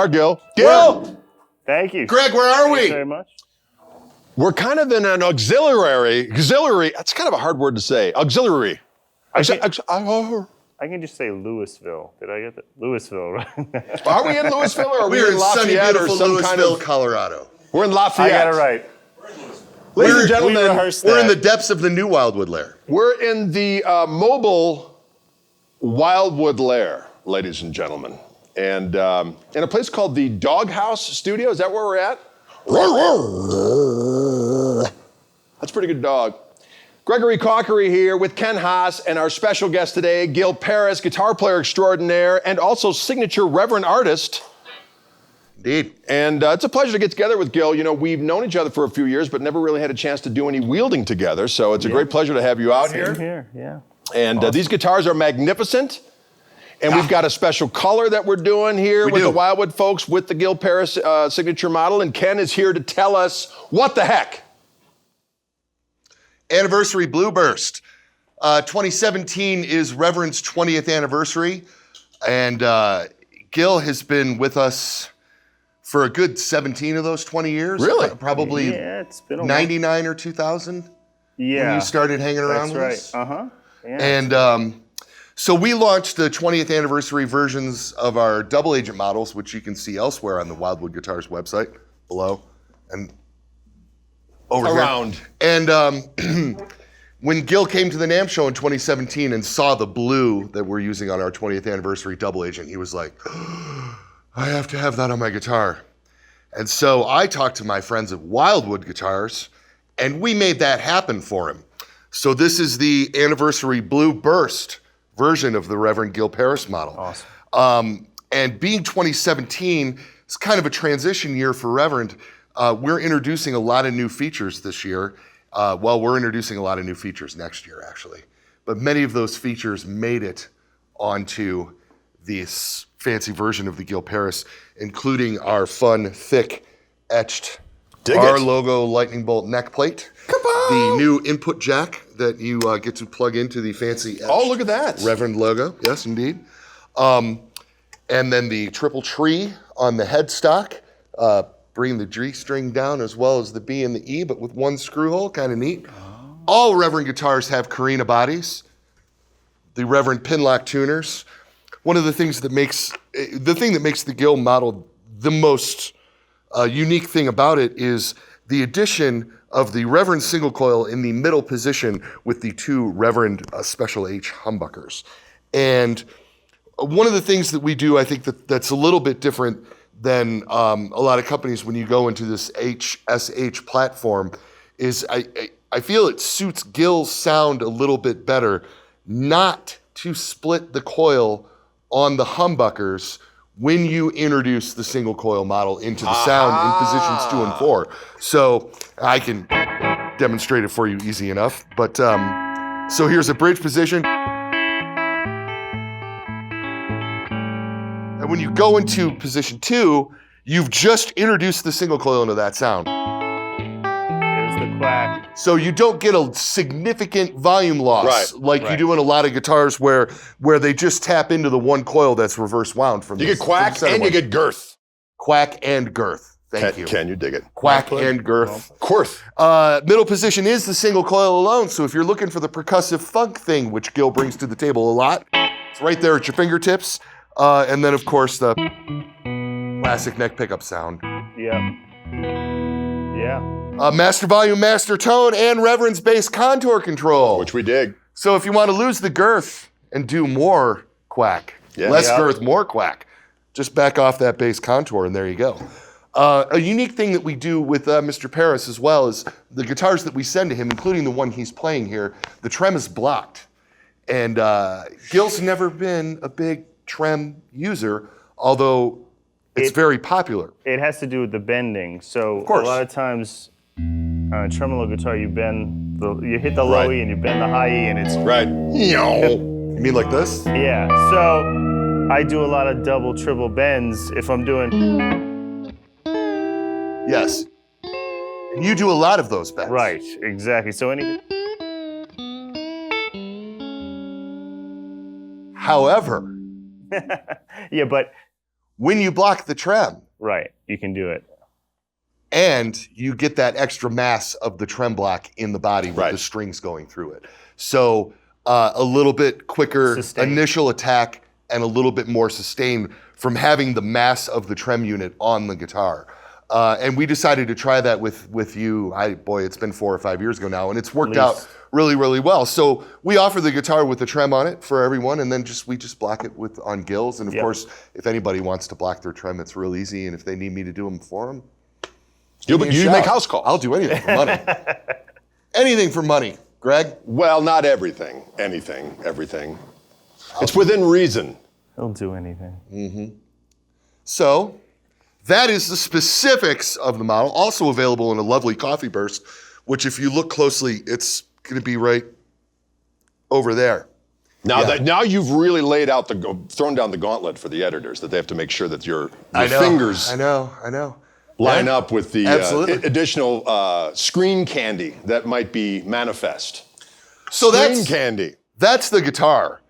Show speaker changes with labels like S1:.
S1: guitar, Gil. Gil!
S2: Thank you.
S3: Greg, where are we?
S2: Thanks very much.
S1: We're kind of in an auxiliary, that's kind of a hard word to say. Auxiliary.
S2: I can just say Louisville. Did I get that? Louisville, right?
S1: Are we in Louisville or are we
S3: We're
S1: in
S3: in sunny,
S1: Lafayette or
S3: beautiful
S1: some
S3: Louisville,
S1: kind of...
S3: Colorado.
S1: We're in
S2: I
S1: Lafayette.
S2: got it right.
S1: Ladies and
S2: We
S1: gentlemen,
S2: rehearsed
S3: We're in
S2: that.
S3: the depths of the new Wildwood lair.
S1: we're in the mobile Wildwood lair, ladies and gentlemen. And in a place called the Doghouse Studio. Is that where we're at? That's a pretty good dog. Gregory Cockery here with Ken Haas and our special guest today, Gil Parris, guitar player extraordinaire and also signature Reverend artist.
S3: Indeed.
S1: And it's a pleasure to get together with Gil. You know, we've known each other for a few years, but never really had a chance to do any wielding together. So it's a great pleasure to have you out
S2: Same
S1: here.
S2: here, yeah.
S1: And these guitars are magnificent. And we've got a special color that we're doing here with the Wildwood folks with the Gil Parris signature model. And Ken is here to tell us what the heck.
S3: Anniversary Blue Burst. 2017 is Reverend's 20th anniversary. And Gil has been with us for a good 17 of those 20 years.
S1: Really?
S3: Probably
S2: Yeah, it's been a
S3: 99 or 2000
S2: Yeah.
S3: when you started hanging around
S2: That's
S3: with
S2: right.
S3: us.
S2: Uh-huh. Yeah.
S3: And so we launched the 20th anniversary versions of our double agent models, which you can see elsewhere on the Wildwood Guitars website, below and over
S1: Around.
S3: here. And when Gil came to the NAMM show in 2017 and saw the blue that we're using on our 20th anniversary double agent, he was like, I have to have that on my guitar. And so I talked to my friends at Wildwood Guitars, and we made that happen for him. So this is the anniversary Blue Burst version of the Reverend Gil Parris model.
S2: Awesome.
S3: And being 2017, it's kind of a transition year for Reverend. We're introducing a lot of new features this year. We're introducing a lot of new features next year, actually. But many of those features made it onto this fancy version of the Gil Parris, including our fun, thick, etched logo lightning bolt neck plate. The new input jack that you get to plug into the fancy etched
S1: Oh, look at that.
S3: Reverend logo. Yes, indeed. And then the triple tree on the headstock, bringing the G string down as well as the B and the E, but with one screw hole, kind of neat. All Reverend guitars have Korina bodies. The Reverend pinlock tuners. One of the things that makes the Gil model the most unique thing about it is the addition of the Reverend single coil in the middle position with the two Reverend Special H humbuckers. And one of the things that we do, I think that's a little bit different than a lot of companies when you go into this HSH platform, is I feel it suits Gil's sound a little bit better not to split the coil on the humbuckers when you introduce the single coil model into the sound in positions 2 and 4. So I can demonstrate it for you easy enough. But so here's a bridge position. And when you go into position 2, you've just introduced the single coil into that sound.
S2: There's the quack.
S3: So you don't get a significant volume loss like you do in a lot of guitars where they just tap into the one coil that's reverse wound from
S1: You get quack and you get girth.
S3: Quack and girth. Thank you.
S1: Can you dig it?
S3: Quack and girth.
S1: Girth.
S3: Middle position is the single coil alone, so if you're looking for the percussive funk thing, which Gil brings to the table a lot, it's right there at your fingertips. And then, of course, the classic neck pickup sound.
S2: Yeah. Yeah.
S3: Master volume, master tone, and Reverend's Bass Contour Control.
S1: Which we dig.
S3: So if you want to lose the girth and do more quack, less girth, more quack, just back off that bass contour and there you go. A unique thing that we do with Mr. Parris as well is the guitars that we send to him, including the one he's playing here, the trem is blocked. And Gil's never been a big trem user, although it's very popular.
S2: It has to do with the bending. So
S3: Of course.
S2: a lot of times on a tremolo guitar, you hit the low E and you bend the high E, and it's
S1: Right.
S3: You mean like this?
S2: yeah. So I do a lot of double, triple bends if I'm doing
S3: Yes. And you do a lot of those bends.
S2: right. Exactly. So any
S3: However,
S2: yeah, but
S3: when you block the trem.
S2: Right, you can do it.
S3: And you get that extra mass of the trem block in the body with the strings going through it. So a little bit quicker initial attack and a little bit more sustained from having the mass of the trem unit on the guitar. And we decided to try that with you. Boy, it's been 4 or 5 years ago now, and it's worked out really, really well. So we offer the guitar with the trem on it for everyone, and then we just block it on Gil's. And of course, if anybody wants to block their trem, it's real easy. And if they need me to do them for them,
S1: you make house calls.
S3: I'll do anything for money. Anything for money, Greg.
S1: Well, not everything. Anything, everything. It's within reason.
S2: He'll do anything.
S3: Mm-hmm. So that is the specifics of the model. Also available in a lovely coffee burst, which if you look closely, it's going to be right over there.
S1: Now you've really laid out thrown down the gauntlet for the editors that they have to make sure that your fingers
S3: I know.
S1: line up with the additional screen candy that might be manifest.
S3: So
S1: screen candy.
S3: That's the guitar.